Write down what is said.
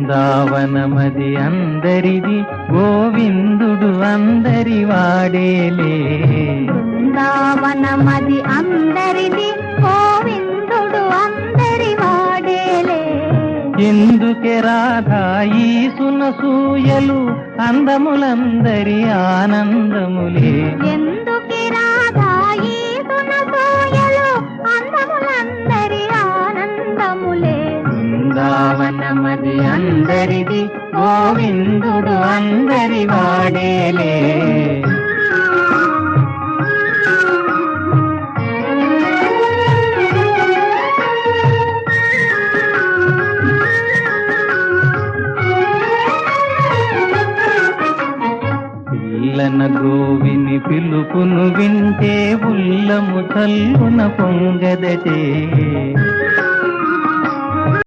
బృందావనమది అందరిది, గోవిందుడు అందరి వాడేలే. బృందావనమది అందరిది, గోవిందుడు అందరి వాడేలే. ఎందుకే రాధా ఈ సునసూయలు, అందములందరి ఆనందములే. ఎందుకే రాధా ఈ సునసూయలు, అందములందరి ఆనందములే. బృందావనమది అందరిది, గోవిందుడు అందరి వాడేలే. పిల్లన గోవిని పిలుపును వింటే ఉల్లము చల్లున పొంగదటే.